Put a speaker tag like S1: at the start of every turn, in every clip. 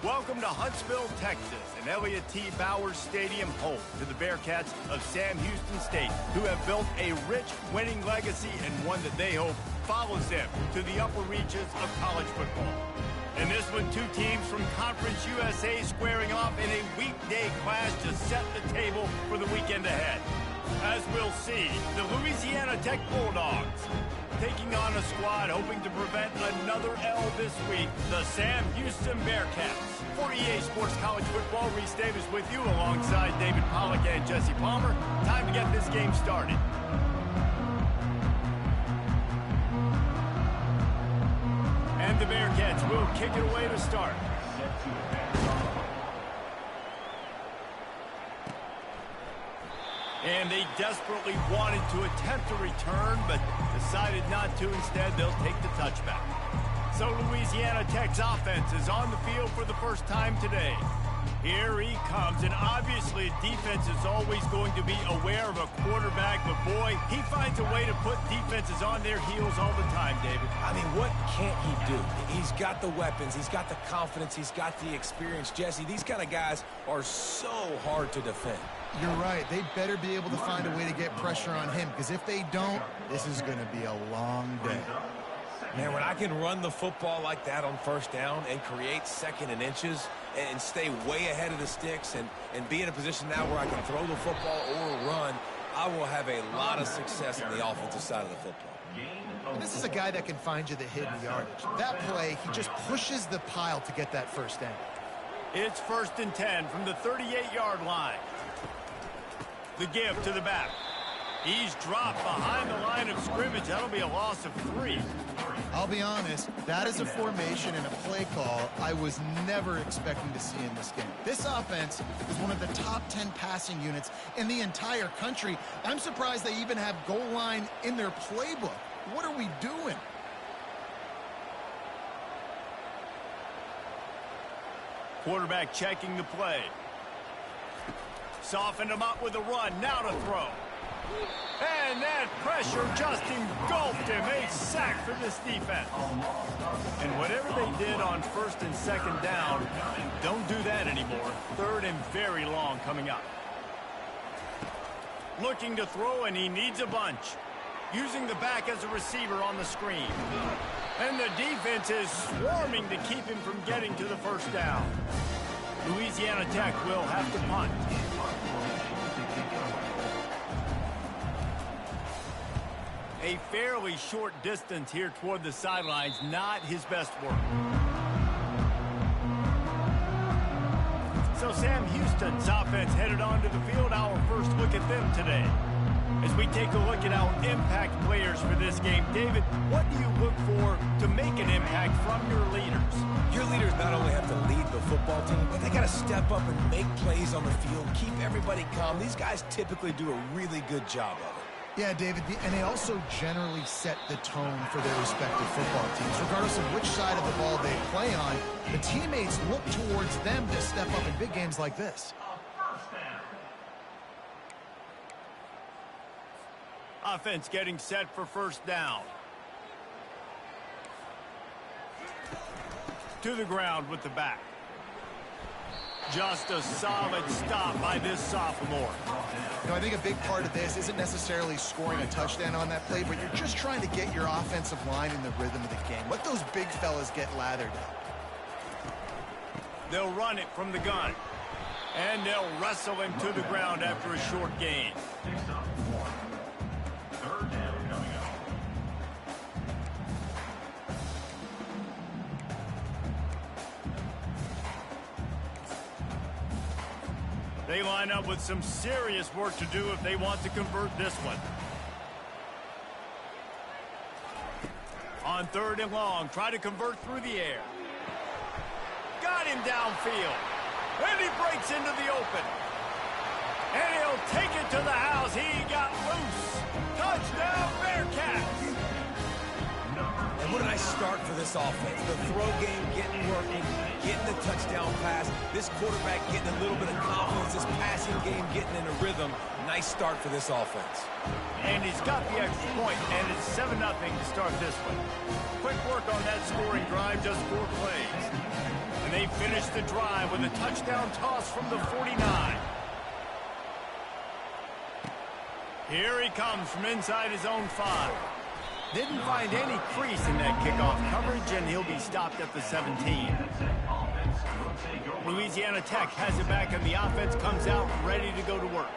S1: Welcome to Huntsville, Texas, and Elliott T. Bowers Stadium, home to the Bearcats of Sam Houston State, who have built a rich winning legacy and one that they hope follows them to the upper reaches of college football. In this one, two teams from Conference USA squaring off in a weekday clash to set the table for the weekend ahead. As we'll see, the Louisiana Tech Bulldogs taking on a squad hoping to prevent another L this week, the Sam Houston Bearcats. For EA Sports College Football, Reese Davis with you alongside David Pollack and Jesse Palmer. Time to get this game started. And the Bearcats will kick it away to start. And they desperately wanted to attempt a return, but decided not to. Instead, they'll take the touchback. So Louisiana Tech's offense is on the field for the first time today. Here he comes, and obviously defense is always going to be aware of a quarterback, but boy, he finds a way to put defenses on their heels all the time, David.
S2: I mean, what can't he do? He's got the weapons, he's got the confidence, he's got the experience. Jesse, these kind of guys are so hard to defend.
S3: You're right. They better be able to find a way to get pressure on him, because if they don't, this is going to be a long day.
S2: Man, when I can run the football like that on first down and create second and inches and stay way ahead of the sticks and be in a position now where I can throw the football or run, I will have a lot of success on the offensive side of the football.
S3: And this is a guy that can find you the hidden yardage. That play, he just pushes the pile to get that first down.
S1: It's 1st and 10 from the 38-yard line. The give to the back. He's dropped behind the line of scrimmage. That'll be a loss of 3.
S3: I'll be honest, that is a formation and a play call I was never expecting to see in this game. This offense is one of the top 10 passing units in the entire country. I'm surprised they even have goal line in their playbook. What are we doing?
S1: Quarterback checking the play. Softened him up with a run. Now to throw. And that pressure just engulfed him. A sack for this defense. And whatever they did on 1st and 2nd down, don't do that anymore. 3rd and very long coming up. Looking to throw, and he needs a bunch. Using the back as a receiver on the screen. And the defense is swarming to keep him from getting to the first down. Louisiana Tech will have to punt. A fairly short distance here toward the sidelines, not his best work. So Sam Houston's offense headed onto the field. Our first look at them today. As we take a look at our impact players for this game, David, what do you look for to make an impact from your leaders?
S2: Your leaders not only have to lead the football team, but they got to step up and make plays on the field, keep everybody calm. These guys typically do a really good job of it.
S3: Yeah, David, and they also generally set the tone for their respective football teams. Regardless of which side of the ball they play on, the teammates look towards them to step up in big games like this.
S1: Offense getting set for first down. To the ground with the back. Just a solid stop by this sophomore.
S3: You know, I think a big part of this isn't necessarily scoring a touchdown on that play, but you're just trying to get your offensive line in the rhythm of the game. Let those big fellas get lathered up.
S1: They'll run it from the gun. And they'll wrestle him to the ground after a short gain. They line up with some serious work to do if they want to convert this one. On 3rd and long, try to convert through the air. Got him downfield. And he breaks into the open. And he'll take it to the house. He got loose. Touchdown, Bearcats.
S2: And what a nice start for this offense. The throw game getting working, getting the touchdown pass. This quarterback getting a little bit of confidence. This passing game getting in a rhythm. Nice start for this offense.
S1: And he's got the extra point, and it's 7-0 to start this one. Quick work on that scoring drive, just 4 plays. And they finish the drive with a touchdown toss from the 49. Here he comes from inside his own 5. Didn't find any crease in that kickoff coverage, and he'll be stopped at the 17. Louisiana Tech has it back, and the offense comes out ready to go to work.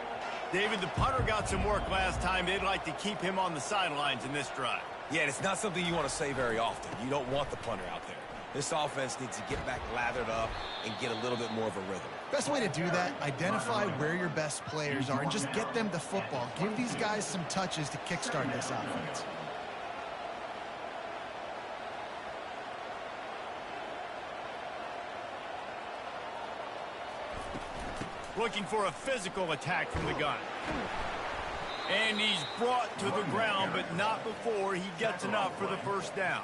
S1: David, the punter got some work last time. They'd like to keep him on the sidelines in this drive.
S2: Yeah, it's not something you want to say very often. You don't want the punter out there. This offense needs to get back lathered up and get a little bit more of a rhythm.
S3: Best way to do that, identify where your best players are and just get them the football. Give these guys some touches to kickstart this offense.
S1: Looking for a physical attack from the gun. And he's brought to the ground, but not before he gets enough for the first down.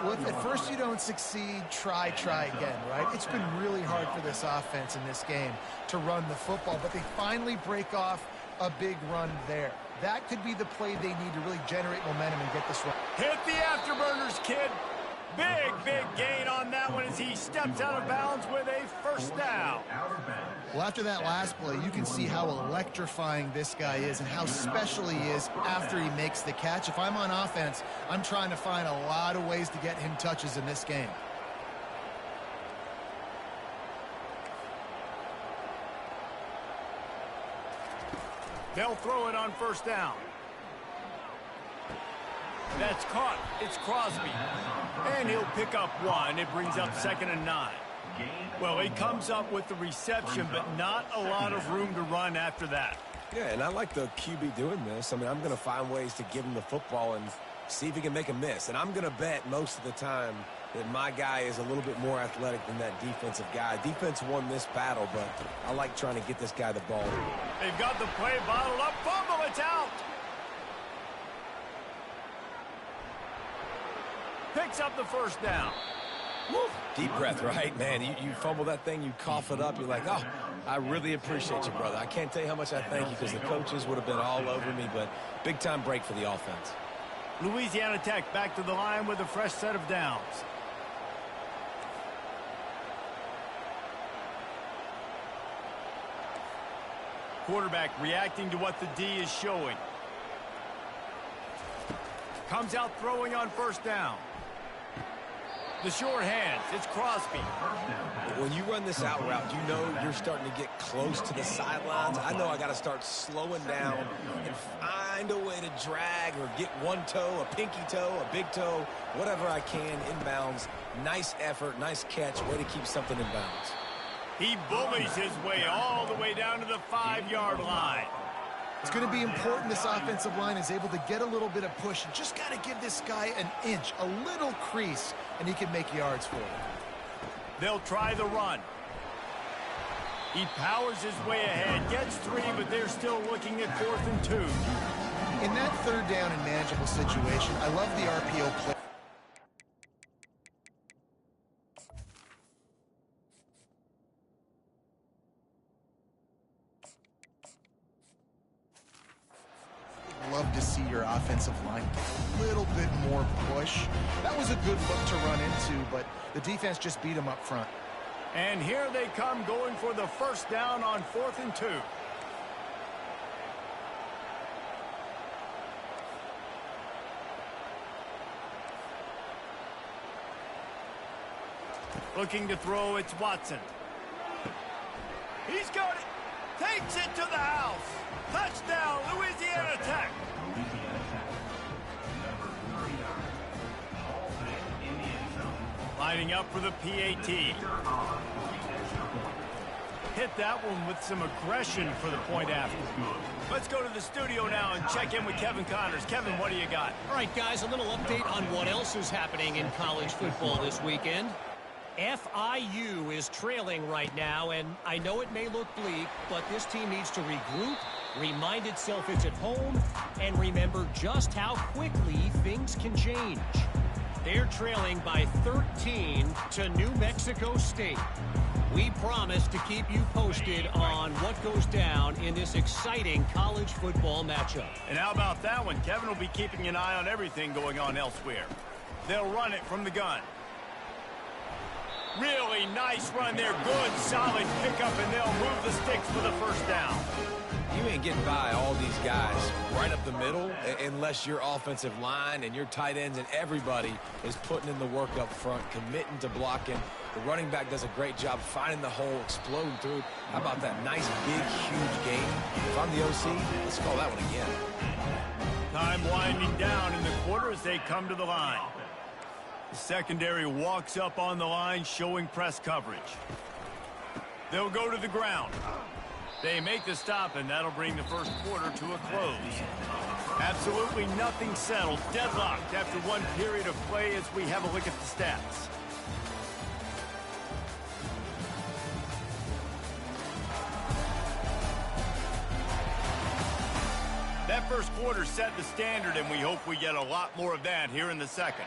S3: Well, if at first you don't succeed, try again, right? It's been really hard for this offense in this game to run the football, but they finally break off a big run there. That could be the play they need to really generate momentum and get this run.
S1: Hit the afterburners, kid. Big gain on that one as he steps out of bounds with a first down.
S3: Well, after that last play, you can see how electrifying this guy is and how special he is after he makes the catch. If I'm on offense, I'm trying to find a lot of ways to get him touches in this game.
S1: They'll throw it on first down. That's caught. It's Crosby. And he'll pick up 1. It brings up 2nd and 9. Well, he comes up with the reception, but not a lot of room to run after that.
S2: Yeah, and I like the QB doing this. I mean, I'm going to find ways to give him the football and see if he can make a miss. And I'm going to bet most of the time that my guy is a little bit more athletic than that defensive guy. Defense won this battle, but I like trying to get this guy the ball.
S1: They've got the play bottled up. Fumble, it's out. Picks up the first down.
S2: Woo. Deep breath, right? Man, you fumble that thing, you cough it up, you're like, oh, I really appreciate you, brother. I can't tell you how much I thank you because the coaches would have been all over me, but big-time break for the offense.
S1: Louisiana Tech back to the line with a fresh set of downs. Quarterback reacting to what the D is showing. Comes out throwing on first down. The short hands, it's Crosby.
S2: When you run this out route, you know you're starting to get close to the sidelines. I know I got to start slowing down and find a way to drag or get one toe, a pinky toe, a big toe, whatever I can inbounds. Nice effort, nice catch, way to keep something in bounds.
S1: He bullies his way all the way down to the 5-yard line.
S3: It's going to be important this offensive line is able to get a little bit of push. You just got to give this guy an inch, a little crease, and he can make yards for it.
S1: They'll try the run. He powers his way ahead, gets 3, but they're still looking at 4th and 2.
S3: In that 3rd down and manageable situation, I love the RPO play. Love to see your offensive line get a little bit more push. That was a good look to run into, but the defense just beat him up front.
S1: And here they come going for the first down on 4th and 2. Looking to throw, it's Watson. He's got it. Takes it to the house. Touchdown, Louisiana Tech. Lining up for the PAT. Hit that one with some aggression for the point after. Let's go to the studio now and check in with Kevin Connors. Kevin, what do you got?
S4: All right, guys, a little update on what else is happening in college football this weekend. FIU is trailing right now, and I know it may look bleak, but this team needs to regroup, remind itself it's at home, and remember just how quickly things can change. They're trailing by 13 to New Mexico State. We promise to keep you posted on what goes down in this exciting college football matchup.
S1: And how about that one? Kevin will be keeping an eye on everything going on elsewhere. They'll run it from the gun. Really nice run there. Good, solid pickup, and they'll move the sticks for the first down.
S2: You ain't getting by all these guys right up the middle unless your offensive line and your tight ends and everybody is putting in the work up front, committing to blocking. The running back does a great job finding the hole, exploding through. How about that nice, big, huge game? If I'm the OC, let's call that one again.
S1: Time winding down in the quarter as they come to the line. The secondary walks up on the line, showing press coverage. They'll go to the ground. They make the stop, and that'll bring the first quarter to a close. Absolutely nothing settled. Deadlocked after one period of play as we have a look at the stats. That first quarter set the standard, and we hope we get a lot more of that here in the second.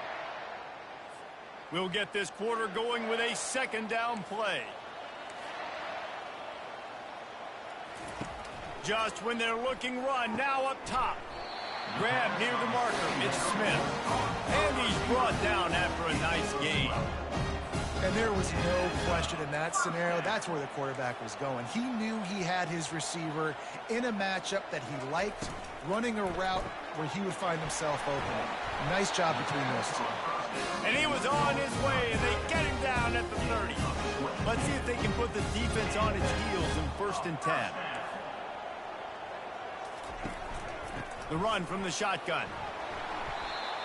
S1: We'll get this quarter going with a second down play. Just when they're looking run, now up top. Grab near the marker, it's Smith. And he's brought down after a nice gain.
S3: And there was no question in that scenario. That's where the quarterback was going. He knew he had his receiver in a matchup that he liked, running a route where he would find himself open. Nice job between those two.
S1: And he was on his way, and they get him down at the 30. Let's see if they can put the defense on its heels in 1st and 10. The run from the shotgun.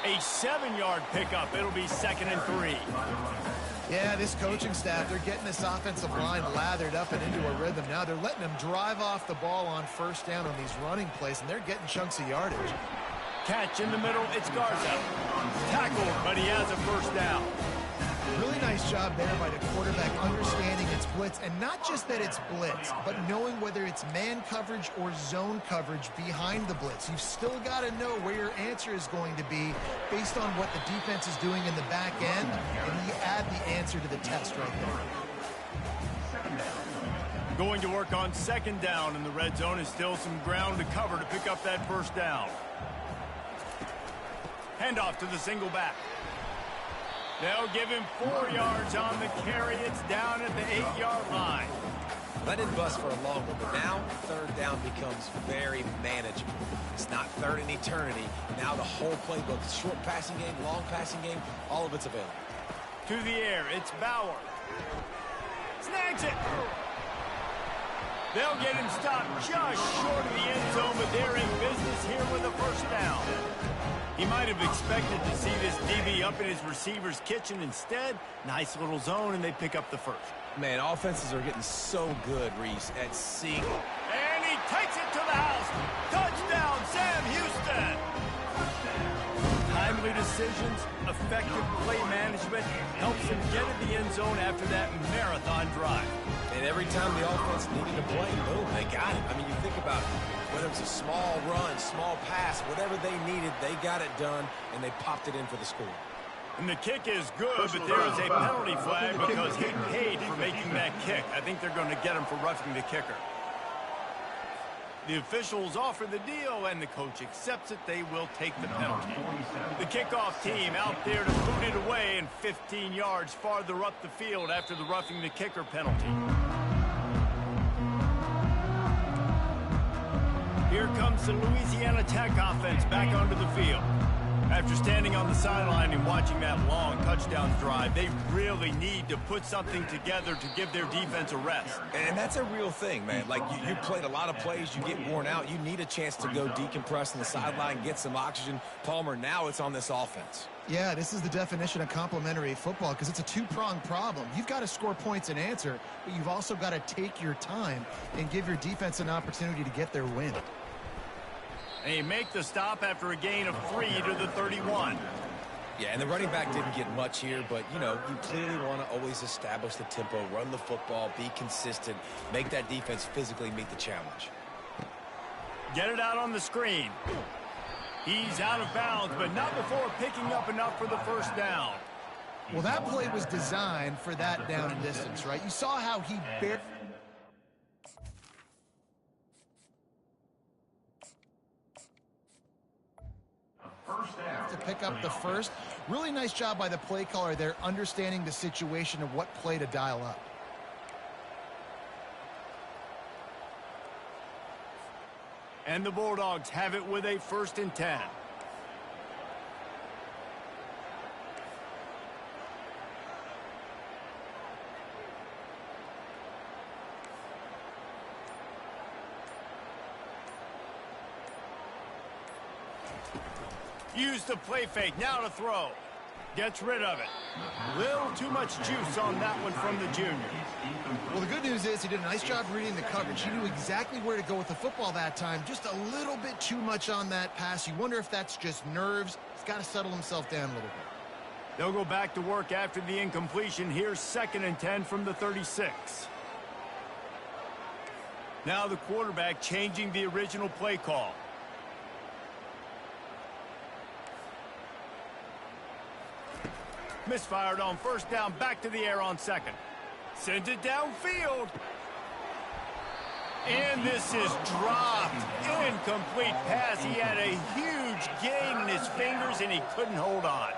S1: A 7-yard pickup. It'll be 2nd and 3.
S3: Yeah, this coaching staff, they're getting this offensive line lathered up and into a rhythm. Now they're letting them drive off the ball on 1st down on these running plays, and they're getting chunks of yardage.
S1: Catch in the middle, it's Garza. Tackled, but he has a 1st down.
S3: Really nice job there by the quarterback understanding it's blitz, and not just that it's blitz, but knowing whether it's man coverage or zone coverage behind the blitz. You've still got to know where your answer is going to be based on what the defense is doing in the back end, and you add the answer to the test right there.
S1: Going to work on 2nd down, and the red zone is still some ground to cover to pick up that 1st down. Handoff to the single back. They'll give him 4 yards on the carry. It's down at the 8-yard line.
S2: That didn't bust for a long one, but now 3rd down becomes very manageable. It's not 3rd in eternity. Now the whole playbook, short passing game, long passing game, all of it's available.
S1: To the air, it's Bauer. Snags it. They'll get him stopped just short of the end zone, but they're in business here with a 1st down. He might have expected to see this DB up in his receiver's kitchen. Instead, nice little zone, and they pick up the 1st.
S2: Man, offenses are getting so good, Reese, at seeing.
S1: And he takes it to the house. Touchdown, Sam Houston. Timely decisions, effective play management helps him get in the end zone after that marathon drive.
S2: And every time the offense needed to play, boom, they got it. I mean, you think about whether it was a small run, small pass, whatever they needed, they got it done, and they popped it in for the score.
S1: And the kick is good, but there is a penalty flag because he paid for making that kick. I think they're going to get him for roughing the kicker. The officials offer the deal, and the coach accepts it. They will take the penalty. The kickoff team out there to boot it away, and 15 yards farther up the field after the roughing the kicker penalty. Here comes the Louisiana Tech offense back onto the field. After standing on the sideline and watching that long touchdown drive, they really need to put something together to give their defense a rest.
S2: And that's a real thing, man. Like, you played a lot of plays, you get worn out, you need a chance to go decompress on the sideline, get some oxygen. Palmer, now it's on this offense.
S3: Yeah, this is the definition of complementary football because it's a two-pronged problem. You've got to score points and answer, but you've also got to take your time and give your defense an opportunity to get their win.
S1: And they make the stop after a gain of 3 to the 31.
S2: Yeah, and the running back didn't get much here, but, you know, you clearly want to always establish the tempo, run the football, be consistent, make that defense physically meet the challenge.
S1: Get it out on the screen. He's out of bounds, but not before picking up enough for the 1st down.
S3: Well, that play was designed for that down and distance, right? You saw how he bit. To pick up the first. Really nice job by the play caller there, understanding the situation of what play to dial up.
S1: And the Bulldogs have it with a 1st and 10. Use the play fake, now to throw. Gets rid of it. Little too much juice on that one from the junior.
S3: Well, the good news is he did a nice job reading the coverage. He knew exactly where to go with the football that time. Just a little bit too much on that pass. You wonder if that's just nerves. He's got to settle himself down a little bit.
S1: They'll go back to work after the incompletion. Here's 2nd and 10 from the 36. Now the quarterback changing the original play call. Misfired on 1st down, back to the air on 2nd. Sends it downfield. And this is dropped. Incomplete pass. He had a huge gain in his fingers, and he couldn't hold on.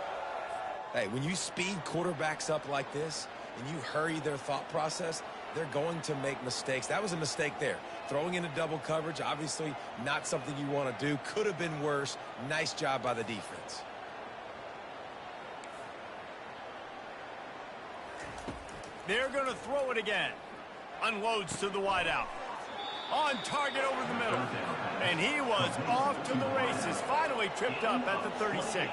S2: Hey, when you speed quarterbacks up like this and you hurry their thought process, they're going to make mistakes. That was a mistake there. Throwing into double coverage, obviously not something you want to do. Could have been worse. Nice job by the defense.
S1: They're going to throw it again. Unloads to the wideout. On target over the middle. And he was off to the races. Finally tripped up at the 36.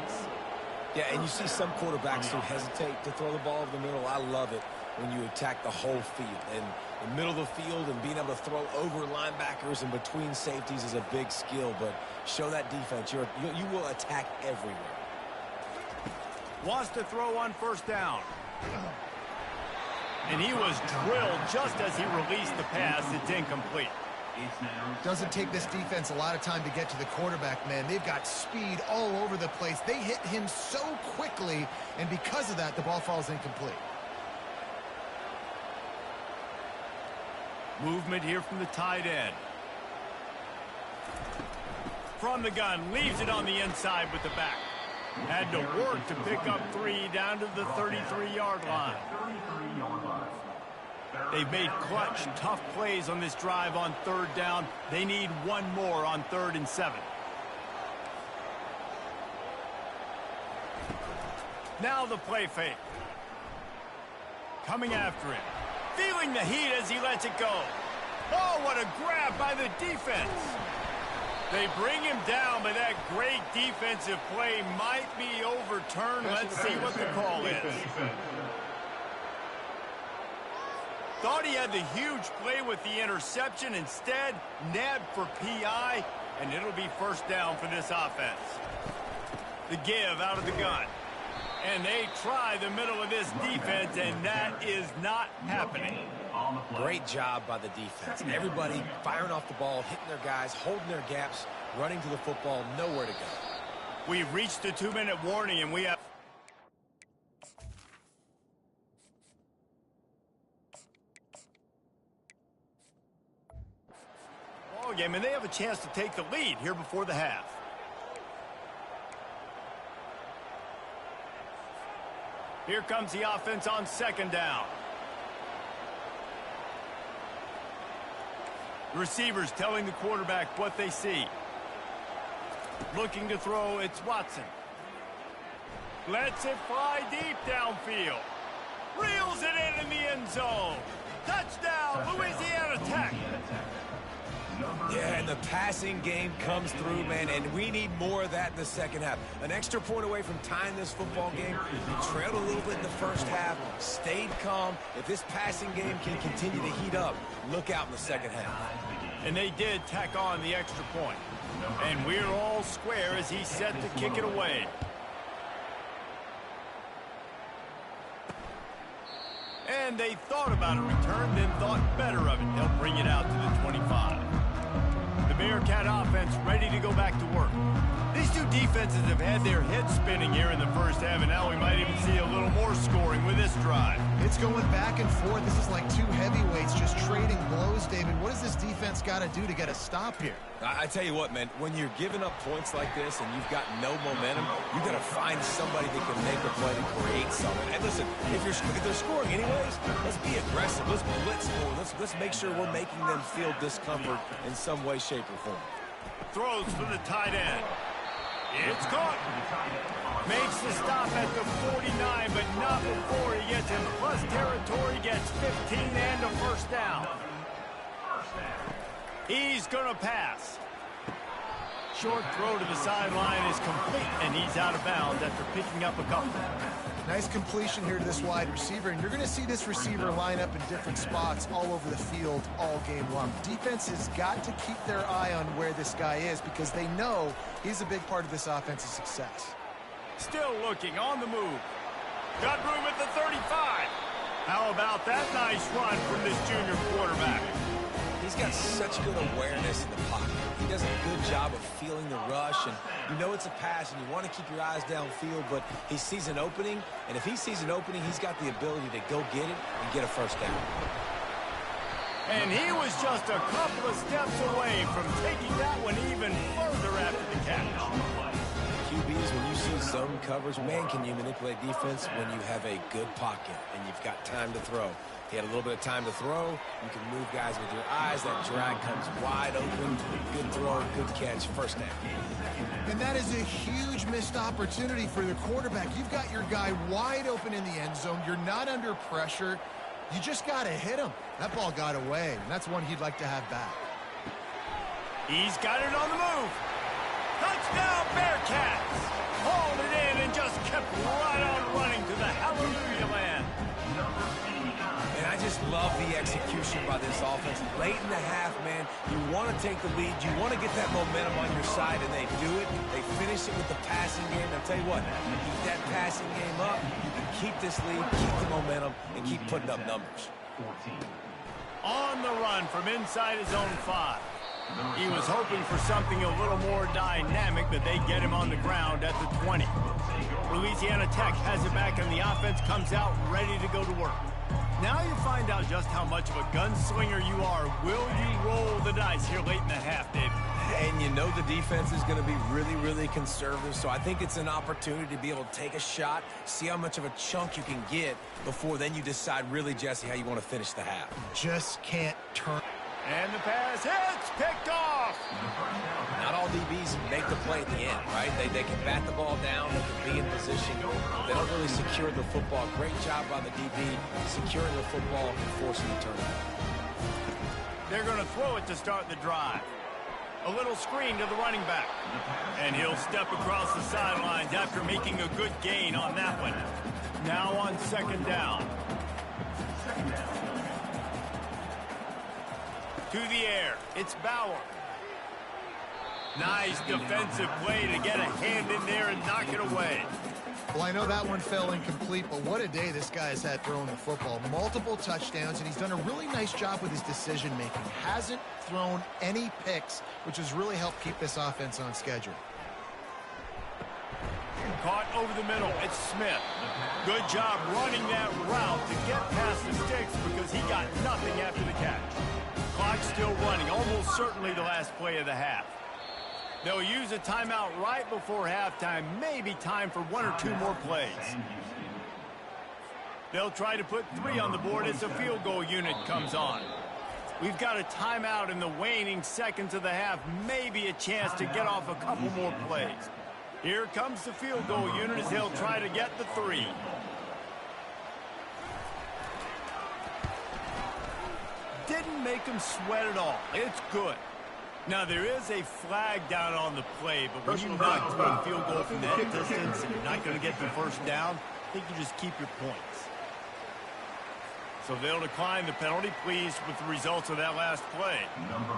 S2: Yeah, and you see some quarterbacks who hesitate to throw the ball over the middle. I love it when you attack the whole field. And the middle of the field and being able to throw over linebackers and between safeties is a big skill. But show that defense. You will attack everywhere.
S1: Wants to throw on 1st down. And he was drilled just as he released the pass. It's incomplete.
S3: Doesn't take this defense a lot of time to get to the quarterback, man. They've got speed all over the place. They hit him so quickly, and because of that, the ball falls incomplete.
S1: Movement here from the tight end. From the gun, leaves it on the inside with the back. Had to work to pick up 3 down to the 33-yard line. They've made clutch, tough plays on this drive on 3rd down. They need one more on 3rd and 7. Now the play fake. Coming after him. Feeling the heat as he lets it go. Oh, what a grab by the defense. They bring him down, but that great defensive play might be overturned. Let's see what the call is. Thought he had the huge play with the interception. Instead, nabbed for PI, and it'll be 1st down for this offense. The give out of the gun. And they try the middle of this defense, and that is not happening.
S2: Great job by the defense. Everybody firing off the ball, hitting their guys, holding their gaps, running to the football, nowhere to go.
S1: We've reached the 2-minute warning, and we have... ball game, and they have a chance to take the lead here before the half. Here comes the offense on 2nd down. The receivers telling the quarterback what they see. Looking to throw, it's Watson. Lets it fly deep downfield. Reels it in the end zone. Touchdown, Louisiana Tech.
S2: Yeah, and the passing game comes through, man, and we need more of that in the 2nd half. An extra point away from tying this football game. We trailed a little bit in the 1st half, stayed calm. If this passing game can continue to heat up, look out in the 2nd half.
S1: And they did tack on the extra point. And we're all square as he's set to kick it away. And they thought about a return, then thought better of it. They'll bring it out to the 25. The Bearcat offense ready to go back to work. These two defenses have had their heads spinning here in the first half, and now we might even see a little more scoring with this drive.
S3: It's going back and forth. This is like two heavyweights just trading blows, David. What does this defense got to do to get a stop here?
S2: I tell you what, man, when you're giving up points like this and you've got no momentum, you got to find somebody that can make a play to create something. And listen, if they're scoring anyways, let's be aggressive. Let's blitz for them. Let's make sure we're making them feel discomfort in some way, shape, or form.
S1: Throws for the tight end. It's caught. Makes the stop at the 49, but not before he gets in plus territory, gets 15 and a first down. He's going to pass. Short throw to the sideline is complete, and he's out of bounds after picking up a couple.
S3: Nice completion here to this wide receiver, and you're going to see this receiver line up in different spots all over the field all game long. Defense has got to keep their eye on where this guy is because they know he's a big part of this offense's success.
S1: Still looking on the move. Got room at the 35. How about that nice run from this junior quarterback?
S2: He's got such good awareness in the pocket. He does a good job of feeling the rush, and you know it's a pass, and you want to keep your eyes downfield, but he sees an opening, and if he sees an opening, he's got the ability to go get it and get a first down.
S1: And he was just a couple of steps away from taking that one even further after the catch.
S2: QBs, when you see zone coverage, man, can you manipulate defense when you have a good pocket and you've got time to throw. He had a little bit of time to throw. You can move guys with your eyes. That drag comes wide open. Good throw, good catch, first down.
S3: And that is a huge missed opportunity for the quarterback. You've got your guy wide open in the end zone. You're not under pressure. You just got to hit him. That ball got away, and that's one he'd like to have back.
S1: He's got it on the move. Touchdown, Bearcats! Hauled it in and just kept right on running to the hallelujah land.
S2: And I just love the execution by this offense. Late in the half, man, you want to take the lead. You want to get that momentum on your side, and they do it. They finish it with the passing game. I'll tell you what, keep that passing game up. You can keep this lead, keep the momentum, and keep putting up numbers.
S1: On the run from inside his own 5. He was hoping for something a little more dynamic, but they get him on the ground at the 20. Louisiana Tech has it back, and the offense comes out ready to go to work. Now you find out just how much of a gunslinger you are. Will you roll the dice here late in the half, David?
S2: And you know the defense is going to be really, really conservative, so I think it's an opportunity to be able to take a shot, see how much of a chunk you can get before then you decide really, Jesse, how you want to finish the half.
S3: Just can't turn.
S1: And the pass hits, picked off.
S2: Not all DBs make the play at the end, right? They can bat the ball down, they can be in position. They don't really secure the football. Great job by the DB securing the football and forcing the turnover.
S1: They're going to throw it to start the drive. A little screen to the running back. And he'll step across the sidelines after making a good gain on that one. Now on second down. To the air, it's Bauer. Nice defensive play to get a hand in there and knock it away.
S3: Well, I know that one fell incomplete, but what a day this guy has had throwing the football. Multiple touchdowns, and he's done a really nice job with his decision-making. Hasn't thrown any picks, which has really helped keep this offense on schedule.
S1: Caught over the middle, it's Smith. Good job running that route to get past the sticks because he got nothing after the catch. Clock still running, almost certainly the last play of the half. They'll use a timeout right before halftime, maybe time for one or two more plays. They'll try to put 3 on the board as the field goal unit comes on. We've got a timeout in the waning seconds of the half, maybe a chance to get off a couple more plays. Here comes the field goal unit as they'll try to get the 3. Didn't make him sweat at all. It's good. Now, there is a flag down on the play, but when you knock through a field goal from that distance and you're not going to get the first down, I think you just keep your points. So they'll decline the penalty, pleased with the results of that last play.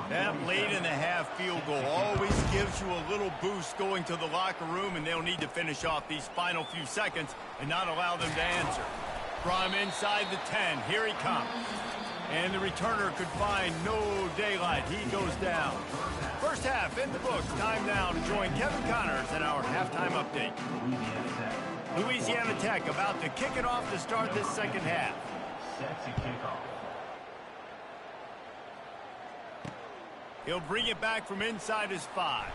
S1: That late in the half field goal always gives you a little boost going to the locker room, and they'll need to finish off these final few seconds and not allow them to answer. From inside the 10, here he comes. And the returner could find no daylight. He goes down. First half in the books. Time now to join Kevin Connors in our halftime update. Louisiana Tech about to kick it off to start this second half.
S5: Set to kick off.
S1: He'll bring it back from inside his 5.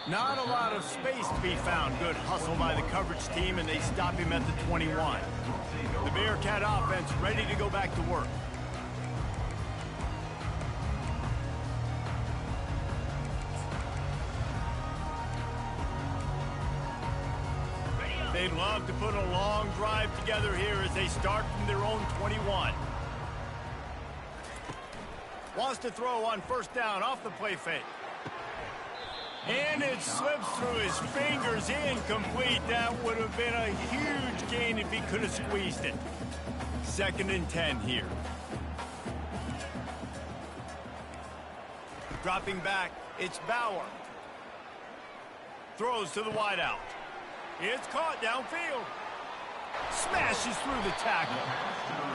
S1: Not a lot of space to be found. Good hustle by the coverage team, and they stop him at the 21. The Bearcat offense ready to go back to work. They'd love to put a long drive together here as they start from their own 21. Wants to throw on first down off the play fake. And it slips through his fingers, incomplete. That would have been a huge gain if he could have squeezed it. 2nd and 10 here. Dropping back, it's Bauer. Throws to the wideout. It's caught downfield. Smashes through the tackle.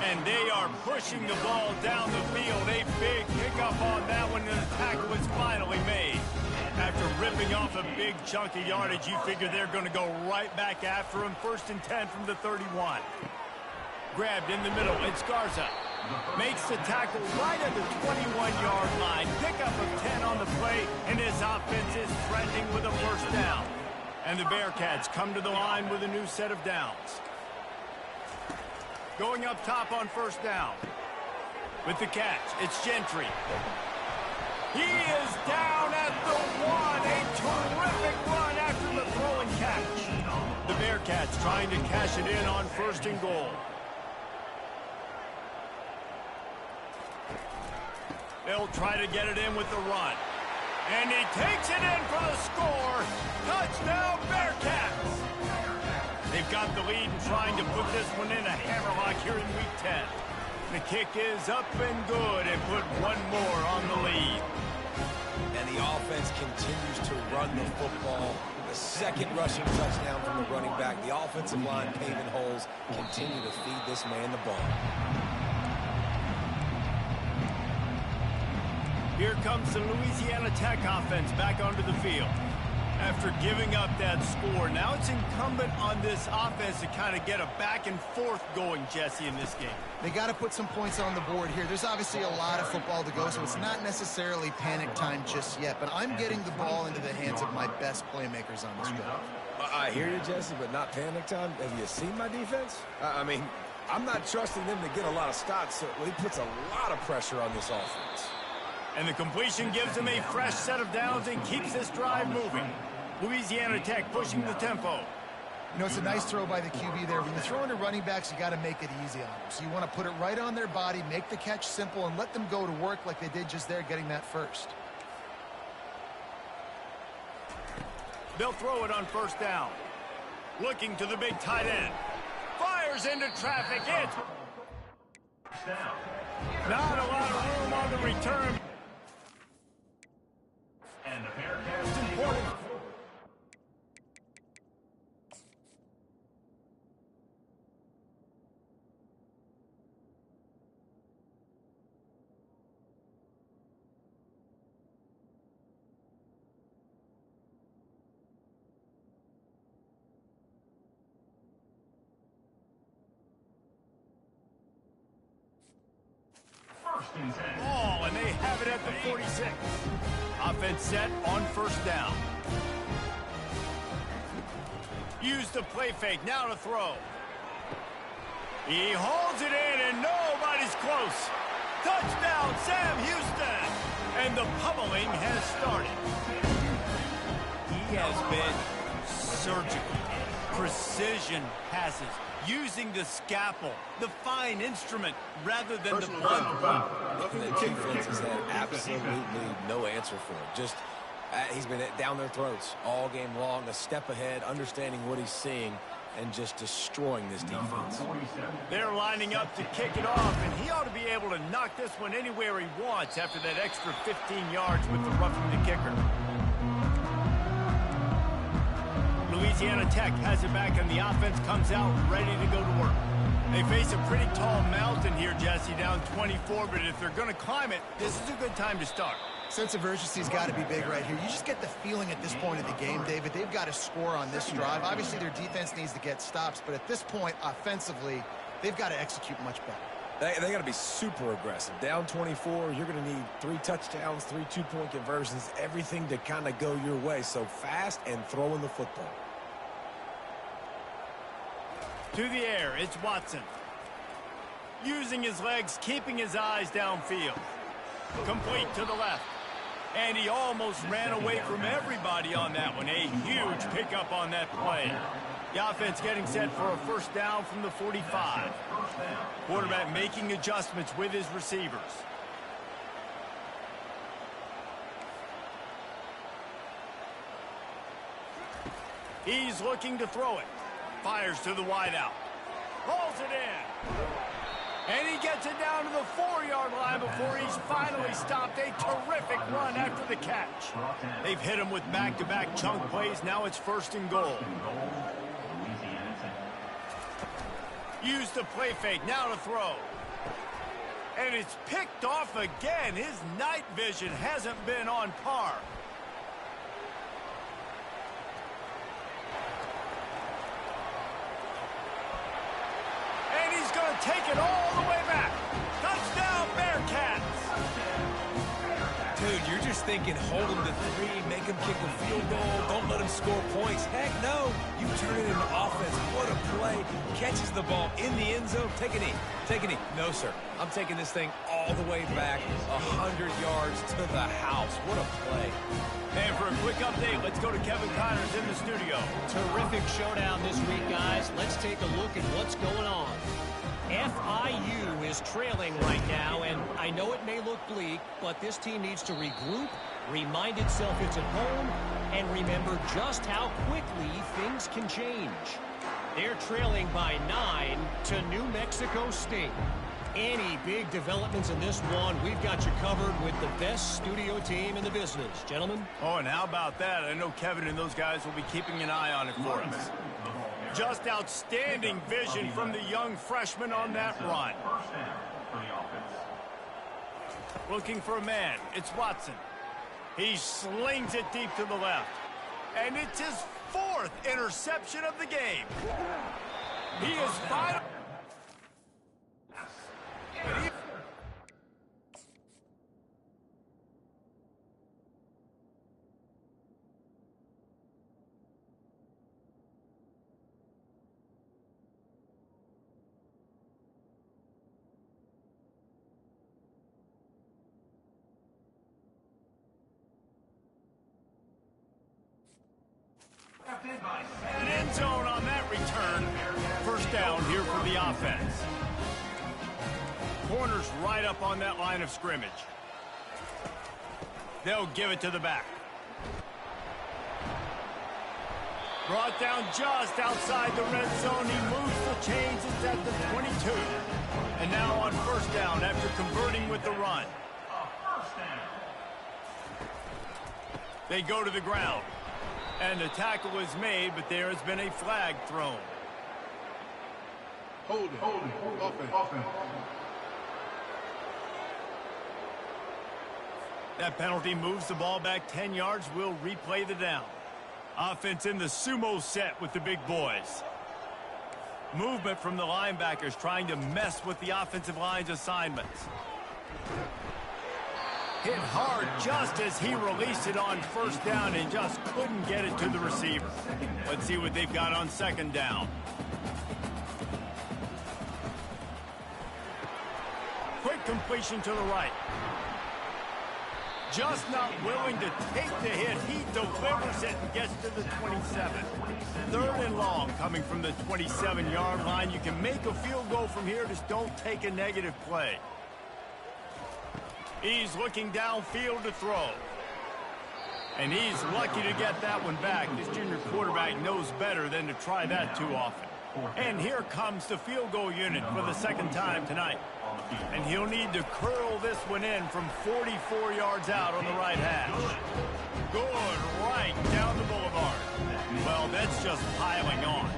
S1: And they are pushing the ball down the field. A big pickup on that one, and the tackle is finally made. After ripping off a big chunk of yardage, you figure they're going to go right back after him. 1st and 10 from the 31. Grabbed in the middle. It's Garza. Makes the tackle right at the 21-yard line. Pickup of 10 on the play, and his offense is threatening with a first down. And the Bearcats come to the line with a new set of downs. Going up top on first down. With the catch, it's Gentry. He is down at the 1. A terrific run after the throw and catch. The Bearcats trying to cash it in on 1st and goal. They'll try to get it in with the run. And he takes it in for the score. Touchdown, Bearcats! They've got the lead and trying to put this one in a hammerlock here in Week 10. The kick is up and good and put one more on the lead.
S2: And the offense continues to run the football. The 2nd rushing touchdown from the running back. The offensive line paving holes. Continue to feed this man the ball.
S1: Here comes the Louisiana Tech offense back onto the field. After giving up that score, now it's incumbent on this offense to kind of get a back and forth going, Jesse, in this game.
S3: They got to put some points on the board here. There's obviously a lot of football to go, so it's not necessarily panic time just yet, but I'm getting the ball into the hands of my best playmakers on this drive.
S2: I hear you, Jesse, but not panic time. Have you seen my defense? I mean, I'm not trusting them to get a lot of stops, so he puts a lot of pressure on this offense.
S1: And the completion gives them a fresh set of downs and keeps this drive moving. Louisiana Tech pushing the tempo.
S3: You know, it's a nice throw by the QB there. When you're throwing to running backs, you got to make it easy on them. So you want to put it right on their body, make the catch simple, and let them go to work like they did just there, getting that first.
S1: They'll throw it on first down. Looking to the big tight end. Fires into traffic. It's not a lot of room on the return.
S5: And the Bearcats
S1: It's important. Ball, and they have it at the 46. Offense set on first down. Use the play fake, now to throw. He holds it in, and nobody's close. Touchdown, Sam Houston! And the pummeling has started. He has been surgical. Precision passes. Using the scalpel, the fine instrument, rather than the blunt.
S2: The defense has had absolutely no answer for it. Just, he's been down their throats all game long, a step ahead, understanding what he's seeing, and just destroying this defense.
S1: They're lining up to kick it off, and he ought to be able to knock this one anywhere he wants after that extra 15 yards with the roughing the kicker. Louisiana Tech has it back, and the offense comes out ready to go to work. They face a pretty tall mountain here. here, Jesse, down 24, but if they're going to climb it, this is a good time to start.
S3: Sense of urgency's got to be big right here. You just get the feeling at this point of the game, David, they've got to score on this drive. Obviously, their defense needs to get stops, but at this point, offensively, they've got to execute much better.
S2: They got to be super aggressive. Down 24, you're going to need 3 touchdowns, 3 two-point conversions, everything to kind of go your way. So fast and throwing the football.
S1: To the air, it's Watson. Using his legs, keeping his eyes downfield. Complete to the left. And he almost ran away from everybody on that one. A huge pickup on that play. The offense getting set for a first down from the 45. Quarterback making adjustments with his receivers. He's looking to throw it. Fires to the wideout. Rolls it in. And he gets it down to the 4-yard line before he's finally stopped. A terrific run after the catch. They've hit him with back-to-back chunk plays. Now it's 1st and goal. Use the play fake. Now to throw. And it's picked off again. His night vision hasn't been on par. Going to take it all the way back. Touchdown, Bearcats.
S2: Dude, you're just thinking hold him to 3, make him kick a field goal, don't let him score points. Heck no. You turn it into offense. What a play. Catches the ball in the end zone. Take a knee. Take a knee. No, sir. I'm taking this thing all the way back 100 yards to the house. What a play.
S1: And for a quick update, let's go to Kevin Connors in the studio.
S4: Terrific showdown this week, guys. Let's take a look at what's going on. FIU is trailing right now, and I know it may look bleak, but this team needs to regroup, remind itself it's at home, and remember just how quickly things can change. They're trailing by 9 to New Mexico State. Any big developments in this one, we've got you covered with the best studio team in the business. Gentlemen?
S1: Oh, and how about that? I know Kevin and those guys will be keeping an eye on it for us. Just outstanding vision from the young freshman on that run. Looking for a man. It's Watson. He slings it deep to the left. And it's his 4th interception of the game. He is final. An end zone on that return. First down here for the offense. Corners right up on that line of scrimmage. They'll give it to the back. Brought down just outside the red zone. He moves the chains. It's at the 22. And now on first down after converting with the run. They go to the ground. And the tackle is made, but there has been a flag thrown.
S6: Hold it. Offense.
S1: That penalty moves the ball back 10 yards. We'll replay the down. Offense in the sumo set with the big boys. Movement from the linebackers trying to mess with the offensive line's assignments. Hit hard just as he released it on first down and just couldn't get it to the receiver. Let's see what they've got on second down. Quick completion to the right. Just not willing to take the hit. He delivers it and gets to the 27. 3rd and long coming from the 27-yard line. You can make a field goal from here. Just don't take a negative play. He's looking downfield to throw. And he's lucky to get that one back. This junior quarterback knows better than to try that too often. And here comes the field goal unit for the 2nd time tonight. And he'll need to curl this one in from 44 yards out on the right hash. Good right down the boulevard. Well, that's just piling on.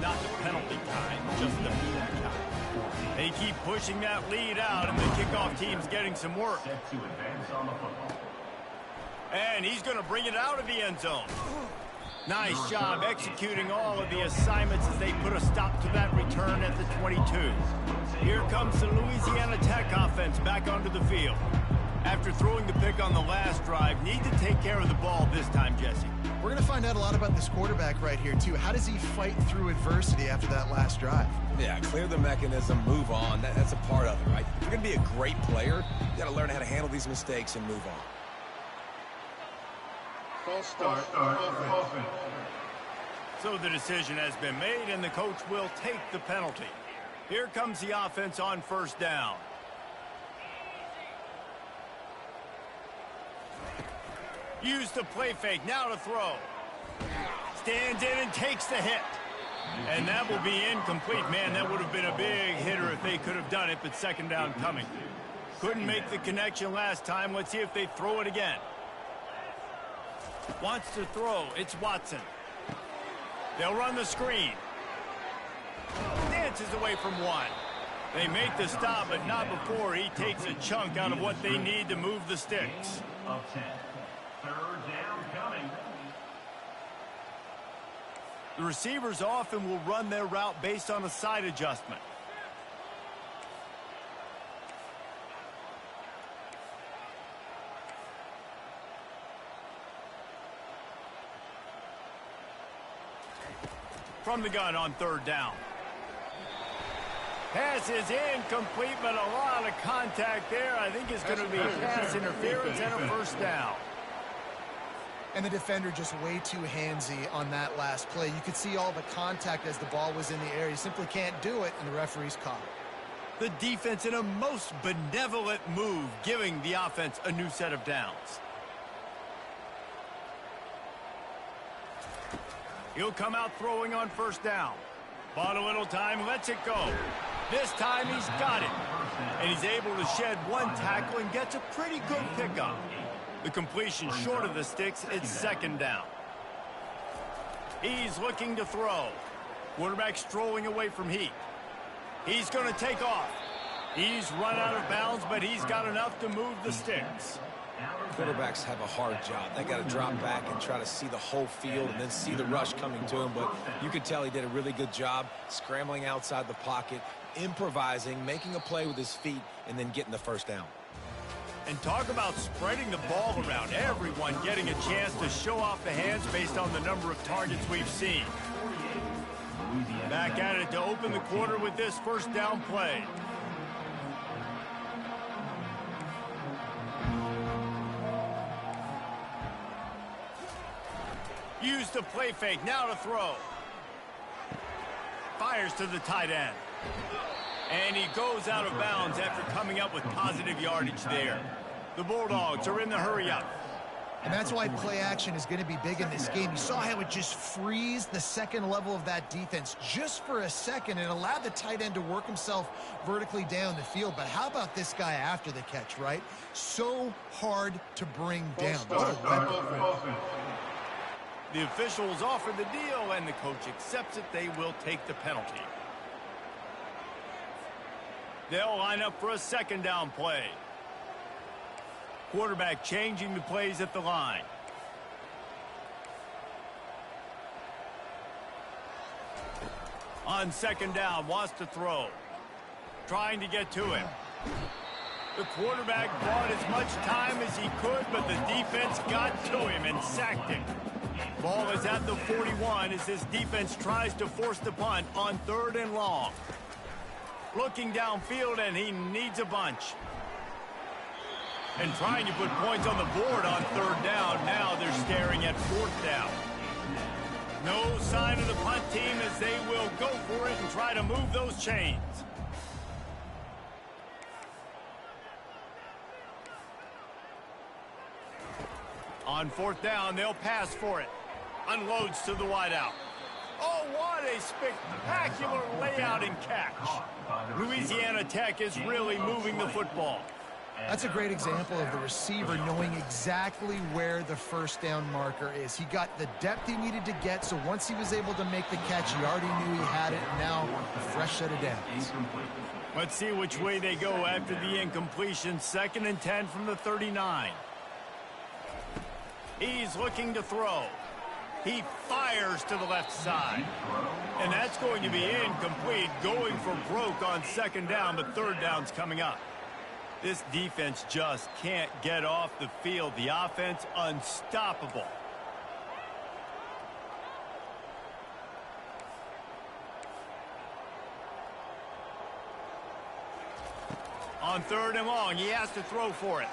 S1: Not the penalty kind, just the mean kind. They keep pushing that lead out, and the kickoff team's getting some work.
S5: Set to advance on the football.
S1: And he's going to bring it out of the end zone. Nice job executing all of the assignments as they put a stop to that return at the 22. Here comes the Louisiana Tech offense back onto the field. After throwing the pick on the last drive, need to take care of the ball this time, Jesse.
S3: We're going to find out a lot about this quarterback right here, too. How does he fight through adversity after that last drive?
S2: Yeah, clear the mechanism, move on. That's a part of it, right? If you're going to be a great player, you got to learn how to handle these mistakes and move on.
S6: False start. Offense.
S1: So the decision has been made, and the coach will take the penalty. Here comes the offense on first down. Use the play fake, now to throw. Stands in and takes the hit. And that will be incomplete. Man, that would have been a big hitter if they could have done it, but second down coming. Couldn't make the connection last time. Let's see if they throw it again. Wants to throw. It's Watson. They'll run the screen. Dances away from one. They make the stop, but not before he takes a chunk out of what they need to move the sticks.
S5: Of 10. Third down coming.
S1: The receivers often will run their route based on a side adjustment. From the gun on third down. Pass is incomplete, but a lot of contact there. I think it's going to be pass interference and a first down.
S3: And the defender just way too handsy on that last play. You could see all the contact as the ball was in the air. He simply can't do it, and the referee's caught it.
S1: The defense in a most benevolent move, giving the offense a new set of downs. He'll come out throwing on first down. Bought a little time, lets it go. This time he's got it. And he's able to shed one tackle and gets a pretty good pickup. The completion short of the sticks, it's second down. He's looking to throw. Quarterback strolling away from Heat. He's going to take off. He's run out of bounds, but he's got enough to move the sticks.
S2: Quarterbacks have a hard job. They got to drop back and try to see the whole field and then see the rush coming to him. But you could tell he did a really good job scrambling outside the pocket, improvising, making a play with his feet, and then getting the first down.
S1: And talk about spreading the ball around. Everyone getting a chance to show off the hands based on the number of targets we've seen. Back at it to open the quarter with this first down play. Use the play fake, now to throw. Fires to the tight end. And he goes out of bounds after coming up with positive yardage there. The Bulldogs are in the hurry-up.
S3: And that's why play action is going to be big in this game. You saw how it just frees the second level of that defense just for a second and allowed the tight end to work himself vertically down the field. But how about this guy after the catch, right? So hard to bring down. What a weapon.
S1: The officials offer the deal, and the coach accepts it. They will take the penalty. They'll line up for a second down play. Quarterback changing the plays at the line. On second down, wants to throw. Trying to get to him. The quarterback bought as much time as he could, but the defense got to him and sacked him. Ball is at the 41 as this defense tries to force the punt on third and long. Looking downfield, and he needs a bunch. And trying to put points on the board on third down. Now they're staring at fourth down. No sign of the punt team as they will go for it and try to move those chains. On fourth down, they'll pass for it. Unloads to the wideout. Oh, what a spectacular layout and catch. Louisiana Tech is really moving the football.
S3: That's a great example of the receiver knowing exactly where the first down marker is. He got the depth he needed to get, so once he was able to make the catch, he already knew he had it, and now a fresh set of downs.
S1: Let's see which way they go after the incompletion. 2nd and 10 from the 39. He's looking to throw. He fires to the left side. And that's going to be incomplete, going for broke on 2nd down, but 3rd down's coming up. This defense just can't get off the field. The offense unstoppable. On 3rd and long, he has to throw for it.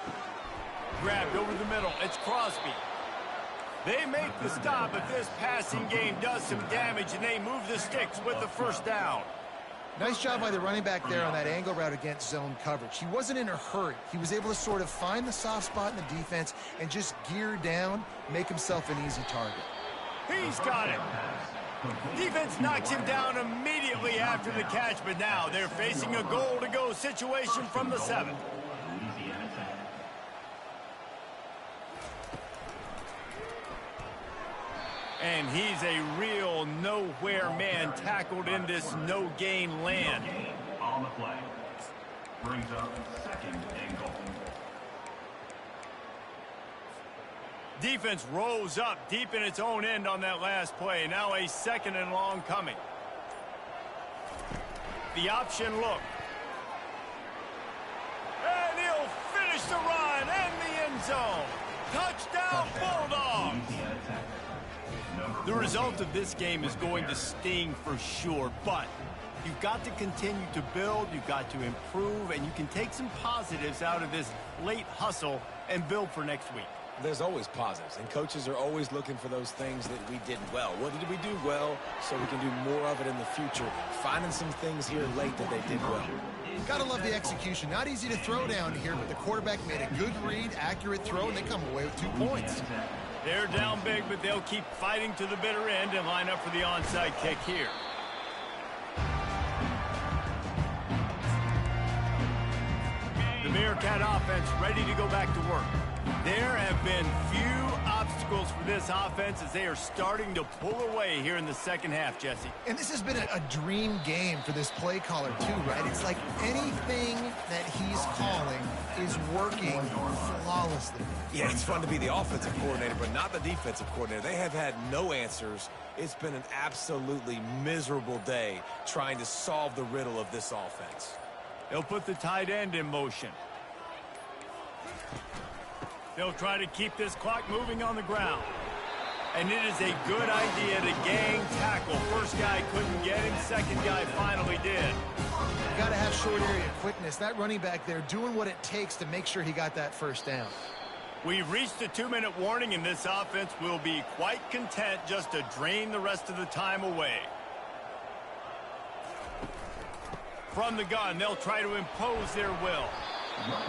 S1: Grabbed over the middle. It's Crosby. They make the stop, but this passing game does some damage, and they move the sticks with the 1st down.
S3: Nice job by the running back there on that angle route against zone coverage. He wasn't in a hurry. He was able to sort of find the soft spot in the defense and just gear down, make himself an easy target.
S1: He's got it. Defense knocks him down immediately after the catch, but now they're facing a goal-to-go situation from the 7. And he's a real nowhere man tackled in this no-gain land.
S5: On the play. Brings up 2nd and goal.
S1: Defense rolls up deep in its own end on that last play. Now a 2nd and long coming. The option look. And he'll finish the run and the end zone. Touchdown, Bulldogs! The result of this game is going to sting for sure, but you've got to continue to build, you've got to improve, and you can take some positives out of this late hustle and build for next week.
S2: There's always positives, and coaches are always looking for those things that we did well. What did we do well so we can do more of it in the future? Finding some things here late that they did well.
S3: Gotta love the execution. Not easy to throw down here, but the quarterback made a good read, accurate throw, and they come away with 2 points.
S1: They're down big, but they'll keep fighting to the bitter end and line up for the onside kick here. The Bearcat offense ready to go back to work. There have been few obstacles for this offense as they are starting to pull away here in the 2nd half, Jesse.
S3: And this has been a dream game for this play caller too, right? It's like anything that he's calling is working flawlessly.
S2: Yeah, it's fun to be the offensive coordinator, but not the defensive coordinator. They have had no answers. It's been an absolutely miserable day trying to solve the riddle of this offense.
S1: They'll put the tight end in motion. They'll try to keep this clock moving on the ground. And it is a good idea to gang tackle. First guy couldn't get him. 2nd guy finally did.
S3: Got to have short area quickness. That running back there doing what it takes to make sure he got that 1st down.
S1: We've reached a 2-minute warning, and this offense will be quite content just to drain the rest of the time away. From the gun, they'll try to impose their will.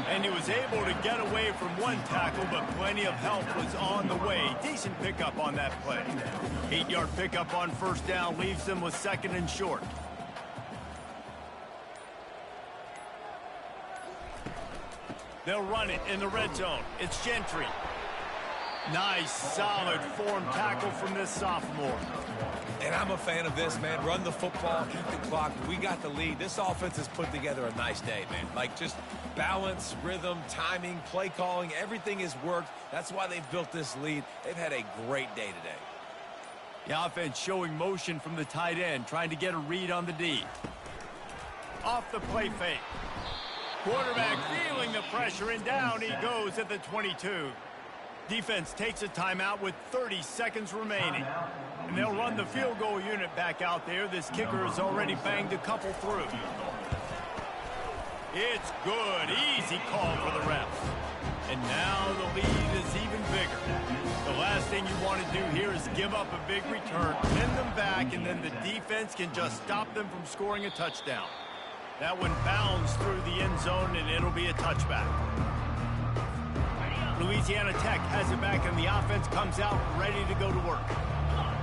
S1: And he was able to get away from one tackle, but plenty of help was on the way. Decent pickup on that play. 8-yard pickup on 1st down leaves them with 2nd and short. They'll run it in the red zone. It's Gentry. Nice, solid form tackle from this sophomore.
S2: And I'm a fan of this, man. Run the football, keep the clock. We got the lead. This offense has put together a nice day, man. Like, just balance, rhythm, timing, play calling, everything has worked. That's why they've built this lead. They've had a great day today.
S1: The offense showing motion from the tight end, trying to get a read on the D. Off the play fake. Quarterback feeling the pressure, and down he goes at the 22. Defense takes a timeout with 30 seconds remaining. And they'll run the field goal unit back out there. This kicker has already banged a couple through. It's good. Easy call for the refs. And now the lead is even bigger. The last thing you want to do here is give up a big return, pin them back, and then the defense can just stop them from scoring a touchdown. That one bounds through the end zone, and it'll be a touchback. Louisiana Tech has it back, and the offense comes out ready to go to work.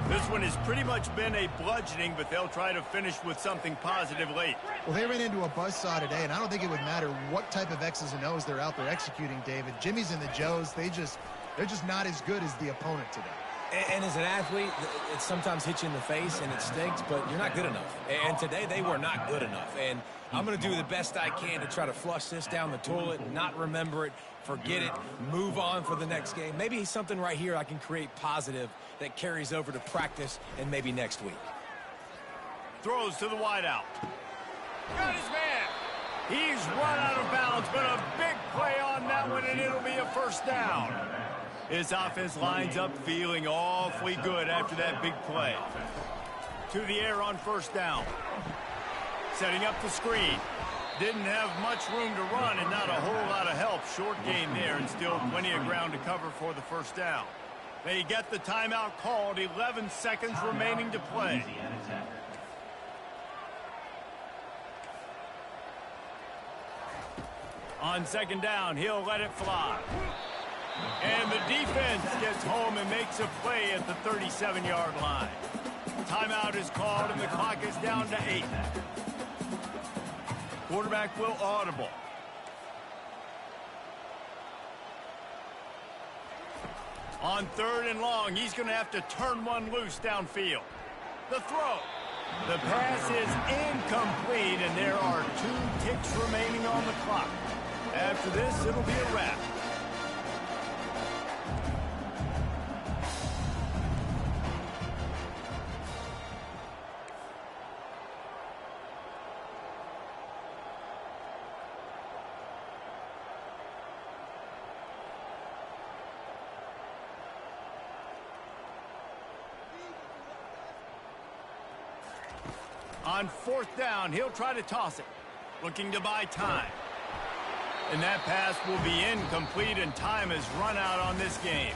S1: This one has pretty much been a bludgeoning, but they'll try to finish with something positive late.
S3: Well, they ran into a buzzsaw today, and I don't think it would matter what type of X's and O's they're out there executing, David. Jimmy's and the Joes, they're just not as good as the opponent today.
S2: And as an athlete, it sometimes hits you in the face and it stinks, but you're not good enough. And today they were not good enough. And I'm going to do the best I can to try to flush this down the toilet, not remember it, forget it, move on for the next game. Maybe something right here I can create positive that carries over to practice and maybe next week.
S1: Throws to the wideout. Got his man. He's run out of bounds, but a big play on that one, and it'll be a first down. His offense lines up feeling awfully good after that big play. To the air on first down. Setting up the screen. Didn't have much room to run and not a whole lot of help. Short gain there and still plenty of ground to cover for the first down. They get the timeout called. 11 seconds remaining to play. On second down, he'll let it fly. And the defense gets home and makes a play at the 37-yard line. Timeout is called and the clock is down to 8. Quarterback will audible. On third and long, he's going to have to turn one loose downfield. The throw. The pass is incomplete, and there are 2 ticks remaining on the clock. After this, it'll be a wrap. On fourth down, he'll try to toss it, looking to buy time. And that pass will be incomplete, and time has run out on this game.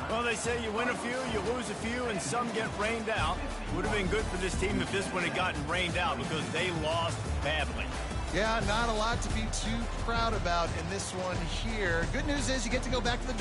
S1: Well, they say you win a few, you lose a few, and some get rained out. Would have been good for this team if this one had gotten rained out because they lost badly.
S3: Yeah, not a lot to be too proud about in this one here. Good news is you get to go back to the